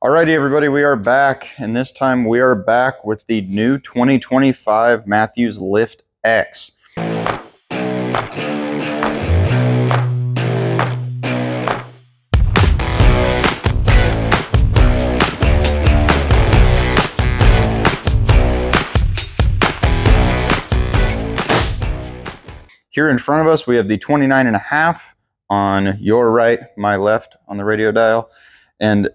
Alrighty, everybody, we are back, and this time we are back with the new 2025 Mathews Lift X. Here in front of us, we have the 29.5 on your right, my left on the radio dial, and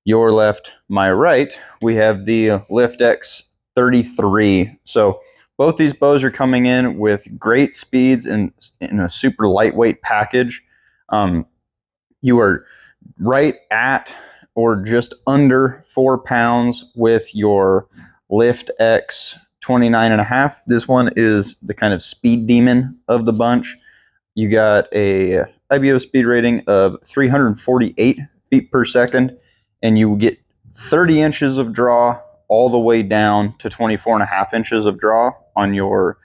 your left, my right, we have the Lift X 33. So both these bows are coming in with great speeds and in a super lightweight package. You are right at or just under 4 pounds with your Lift X 29.5. This one is the kind of speed demon of the bunch. You got a IBO speed rating of 348 feet per second, and you get 30 inches of draw all the way down to 24.5 inches of draw on your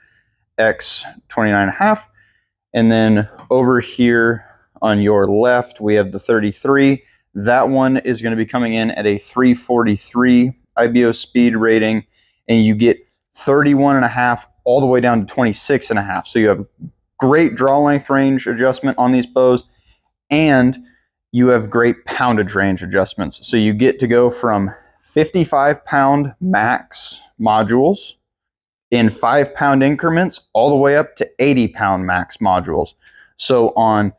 X 29.5. And then over here on your left, we have the 33. That one is going to be coming in at a 343 IBO speed rating, and you get 31.5 all the way down to 26.5. So you have great draw length range adjustment on these bows, and you have great poundage range adjustments. So you get to go from 55-pound max modules in 5-pound increments all the way up to 80-pound max modules. So on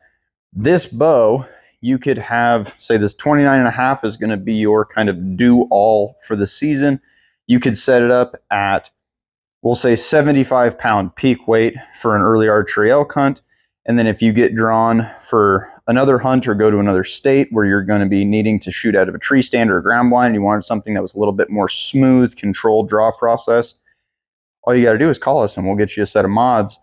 this bow, you could have, say this 29.5 is going to be your kind of do-all for the season. You could set it up at, we'll say 75-pound peak weight for an early archery elk hunt. And then if you get drawn for another hunt or go to another state where you're going to be needing to shoot out of a tree stand or a ground blind, you wanted something that was a little bit more smooth, controlled draw process, all you got to do is call us and we'll get you a set of mods.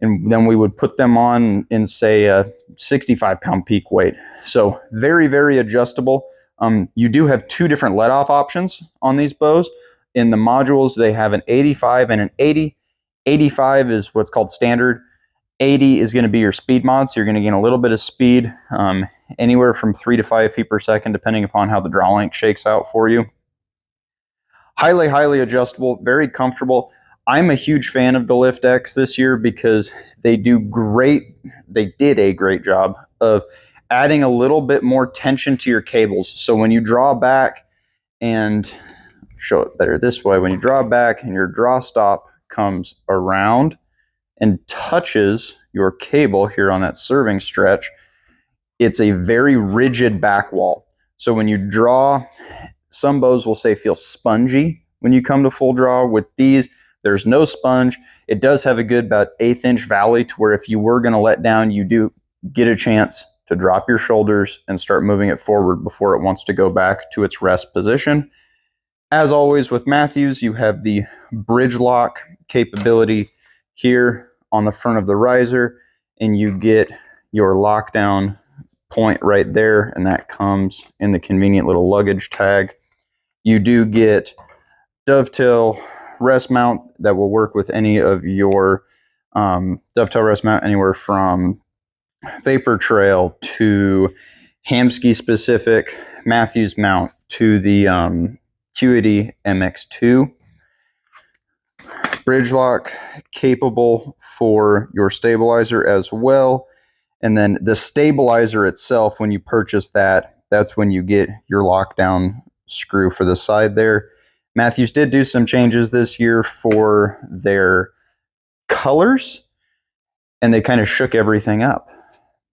And then we would put them on in, say, a 65-pound peak weight. So very, very adjustable. You do have two different let-off options on these bows. In the modules, they have an 85 and an 80. 85 is what's called standard. 80 is going to be your speed mod, so you're going to gain a little bit of speed, anywhere from 3 to 5 feet per second, depending upon how the draw length shakes out for you. Highly, highly adjustable, very comfortable. I'm a huge fan of the Lift X this year because they did a great job of adding a little bit more tension to your cables. So when you draw back, and show it better this way, when you draw back and your draw stop comes around and touches your cable here on that serving stretch, it's a very rigid back wall. So when you draw, some bows will say feel spongy when you come to full draw. With these, there's no sponge. It does have a good about 1/8 inch valley to where if you were going to let down, you do get a chance to drop your shoulders and start moving it forward before it wants to go back to its rest position. As always with Mathews, you have the bridge lock capability here on the front of the riser, and you get your lockdown point right there, and that comes in the convenient little luggage tag. You do get dovetail rest mount that will work with any of your dovetail rest mount, anywhere from Vapor Trail to Hamskea specific Mathews mount to the Acuity MX2. Bridge lock capable for your stabilizer as well. And then the stabilizer itself, when you purchase that, that's when you get your lockdown screw for the side there. Mathews did do some changes this year for their colors, and they kind of shook everything up.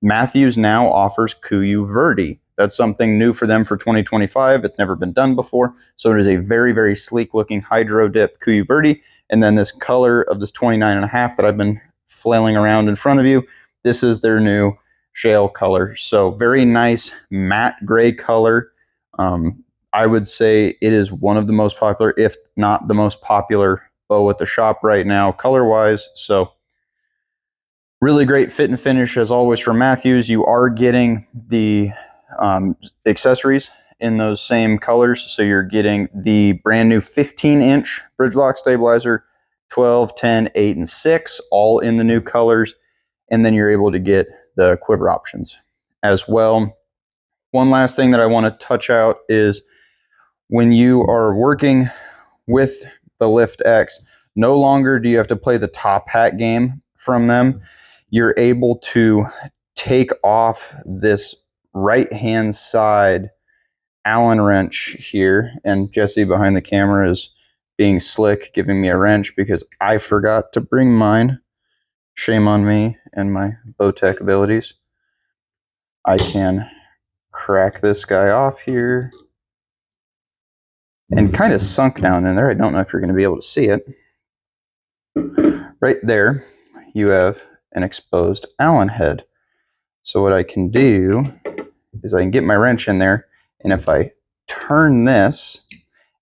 Mathews now offers Kuiu Verde. That's something new for them for 2025. It's never been done before. So it is a very, very sleek looking hydro dip Kuiu Verde. And then this color of this 29.5 that I've been flailing around in front of you, this is their new shale color. So very nice matte gray color. I would say it is one of the most popular, if not the most popular bow at the shop right now, color-wise. So really great fit and finish as always from Mathews. You are getting the accessories in those same colors. So you're getting the brand new 15-inch bridge lock stabilizer, 12, 10, 8, and 6, all in the new colors. And then you're able to get the quiver options as well. One last thing that I want to touch out is when you are working with the Lift X, no longer do you have to play the top hat game from them. You're able to take off this right-hand side Allen wrench here, and Jesse behind the camera is being slick, giving me a wrench because I forgot to bring mine. Shame on me and my Bowtech abilities. I can crack this guy off here, and kind of sunk down in there. I don't know if you're going to be able to see it. Right there, you have an exposed Allen head. So what I can do is I can get my wrench in there, and if I turn this,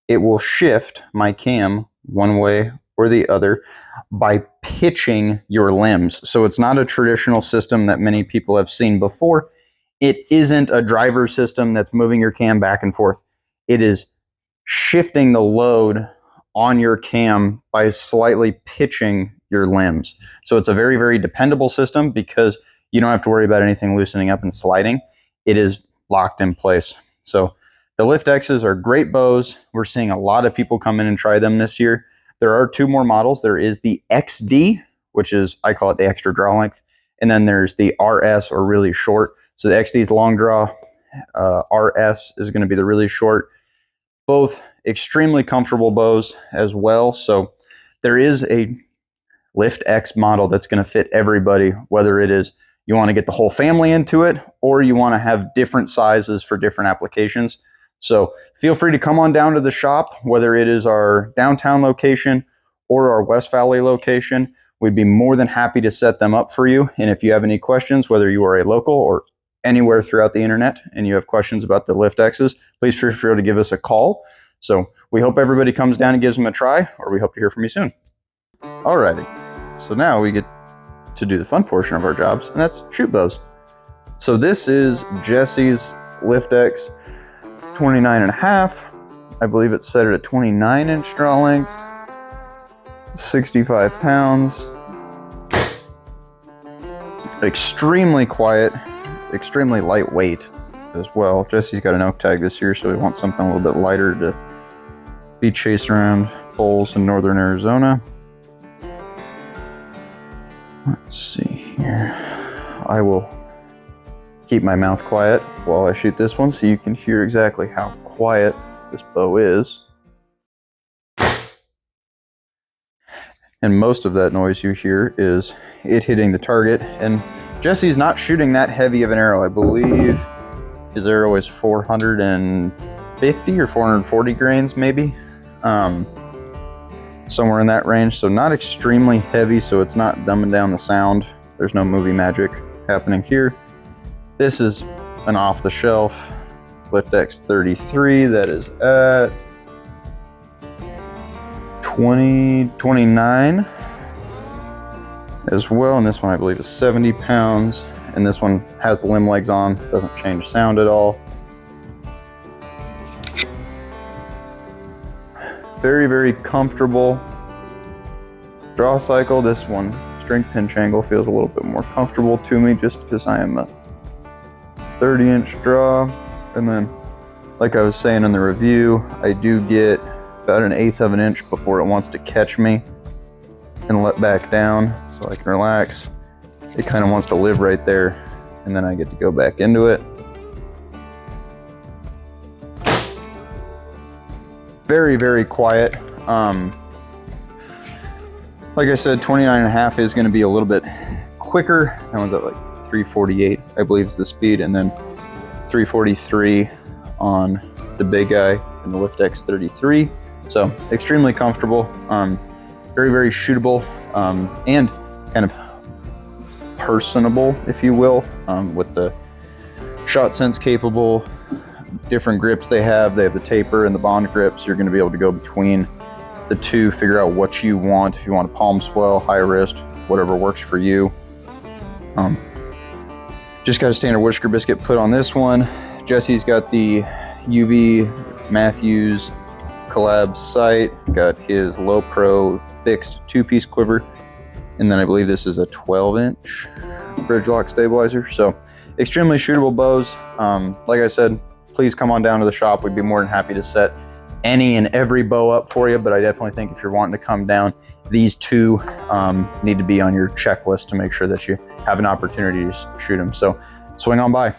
it will shift my cam one way or the other by pitching your limbs. So it's not a traditional system that many people have seen before. It isn't a driver system that's moving your cam back and forth. It is shifting the load on your cam by slightly pitching your limbs. So it's a very, very dependable system because you don't have to worry about anything loosening up and sliding. It is locked in place. So the Lift X's are great bows. We're seeing a lot of people come in and try them this year. There are two more models. There is the XD, which is, I call it the extra draw length. And then there's the RS, or really short. So the XD is long draw. RS is going to be the really short. Both extremely comfortable bows as well. So there is a Lift X model that's going to fit everybody, whether it is you want to get the whole family into it or you want to have different sizes for different applications. So feel free to come on down to the shop, whether it is our downtown location or our West Valley location. We'd be more than happy to set them up for you. And if you have any questions, whether you are a local or anywhere throughout the internet and you have questions about the Lift X's, please feel free to give us a call. So we hope everybody comes down and gives them a try, or we hope to hear from you soon. Alrighty, so now we get to do the fun portion of our jobs, and that's shoot bows. So this is Jesse's Lift X 29.5. I believe it's set at a 29-inch draw length, 65 pounds. Extremely quiet, extremely lightweight as well. Jesse's got an oak tag this year, so we want something a little bit lighter to be chased around poles in northern Arizona. Let's see here. I will keep my mouth quiet while I shoot this one so you can hear exactly how quiet this bow is. And most of that noise you hear is it hitting the target. And Jesse's not shooting that heavy of an arrow. I believe his arrow is 450 or 440 grains maybe. Somewhere in that range. So not extremely heavy, so it's not dumbing down the sound. There's no movie magic happening here. This is an off-the-shelf Lift X 33 that is at 29 as well, and this one I believe is 70 pounds, and this one has the limb legs on, doesn't change sound at all. Very, very comfortable draw cycle. This one, string pinch angle, feels a little bit more comfortable to me just because I am a 30-inch draw. And then, like I was saying in the review, I do get about 1/8 of an inch before it wants to catch me and let back down so I can relax. It kind of wants to live right there, and then I get to go back into it. Very, very quiet. Like I said, 29.5 is going to be a little bit quicker. That one's at like 348, I believe is the speed, and then 343 on the big guy in the Lift X 33. So extremely comfortable, very, very shootable, and kind of personable, if you will, with the shot sense capable. Different grips they have the taper and the bond grips. You're going to be able to go between the two, figure out what you want. If you want a palm swell, high wrist, whatever works for you. Just got a standard whisker biscuit put on this one. Jesse's got the UV Mathews collab sight, got his low pro fixed 2-piece quiver, and then I believe this is a 12-inch bridge lock stabilizer. So extremely shootable bows. Like I said, please come on down to the shop. We'd be more than happy to set any and every bow up for you, but I definitely think if you're wanting to come down, these two need to be on your checklist to make sure that you have an opportunity to shoot them. So swing on by.